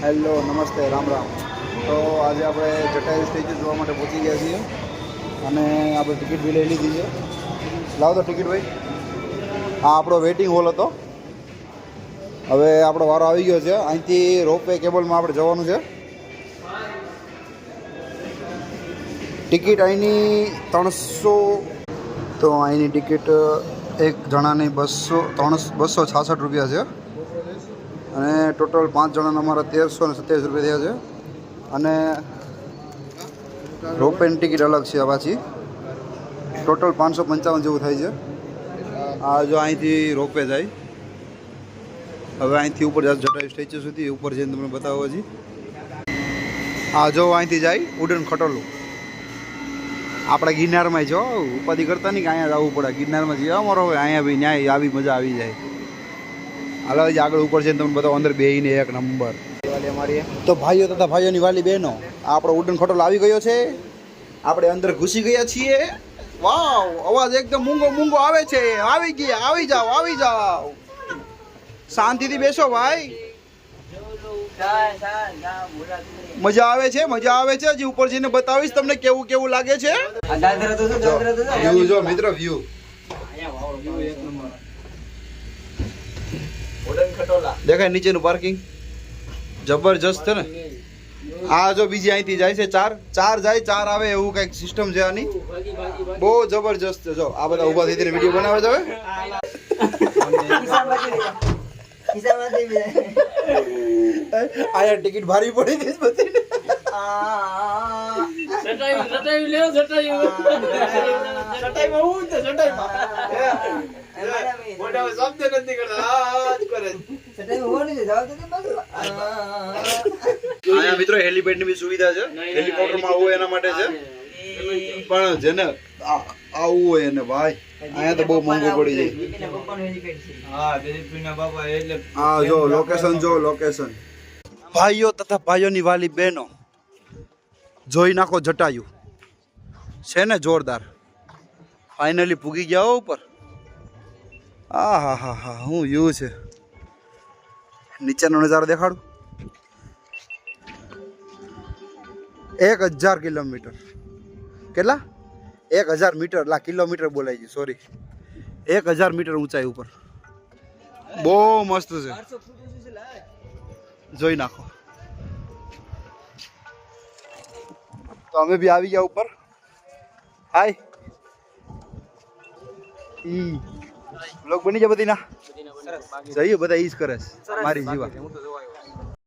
Hello નમસ્તે રામ રામ. તો આજે આપણે જટાયુ સ્ટેચ્યુ જોવા માટે પહોંચી ગયા છીએ અને આપણે ટિકિટ બી લઈ લીધી છે. લાવો તો ટિકિટ ભાઈ. આ આપણો વેઇટિંગ હોલ હતો. હવે આપણો વારો આવી ગયો છે. અહીંથી રોપવે કેબલમાં આપણે જવાનું છે. ટિકિટ અહીંની 300. તો અહીંની ટિકિટ એક જણાની 266 રૂપિયા છે અને ટોટલ 5 જણાના અમારા 1327 રૂપિયા થયા છે. અને રોપવેની ટિકિટ અલગ છે પાછી, ટોટલ 555 જેવું થાય છે. આ જો અહીંથી રોપવે જાય. હવે અહીંથી ઉપર જશે જટાયુ સ્ટેચ્યુ સુધી. ઉપર જઈને તમને બતાવો હજી. આ જો અહીંથી જાય ઉડન ખટોલું. આપણે ગિરનારમાં જો ઉપાધિ કરતા નહીં કે અહીંયા જવું પડે. ગિરનારમાં જઈએ અમારો હવે અહીંયા બી ન્યાય આવી મજા આવી જાય. હાલો હજી આગળ ઉપર જઈને તમને બતાવો અંદર બેહીને એક નંબર. તો ભાઈઓ તથા ભાઈઓની વાલી બહેનો, આપણો ઉડન ખટોલો આવી ગયો છે. આપણે અંદર ઘૂસી ગયા છીએ. વાવ, અવાજ એકદમ મૂંગો મૂંગો આવે છે. આવી ગયા, આવી જાઓ, આવી જાઓ. શાંતિથી બેસો ભાઈ. મજા આવે છે, મજા આવે છે. હજી ઉપર જઈને બતાવીશ તમને કેવું કેવું લાગે છે. વ્યૂ જો મિત્ર, વ્યૂ દેખાય. નીચેનું પાર્કિંગ જબરજસ્ત છે ને. આ જો બીજી અહીંથી જાય છે. ચાર જાય 4 આવે એવું કઈક સિસ્ટમ છે આની. બહુ જબરજસ્ત છે. જો આ બધા ઉભા થઈને વિડીયો બનાવે છે. આયા ટિકિટ ભારી પડી ગઈ બધી. મિત્રો હેલીપેડ ની બી સુવિધા છે. હેલિકોપ્ટરમાં આવવું એના માટે છે, પણ જેને આવવું હોય એને ભાઈ અહીંયા તો બહુ મોંઘું પડી જાય. હા જો લોકેશન, જો લોકેશન. ભાઈઓ તથા ભાઈઓની વાલી બહેનો, જોઈ નાખો જટાયુ છે ને જોરદાર. ફાઇનલી પૂગી ગયા ઉપર. હા હા હા હા, હું વ્યૂ છે. નીચેનો નજારો દેખાડું. 1000 કિલોમીટર. કેટલા? 1000 મીટર. લા કિલોમીટર બોલાય છે, સોરી. 1000 મીટર ઊંચાઈ ઉપર. બહુ મસ્ત છે. જોઈ નાખો. તો અમે બી આવી ગયા ઉપર. હાય ઈ બ્લોગ બની જાય બધી ના. જઈએ બધા ઈ જ કરે છે મારી જીવા.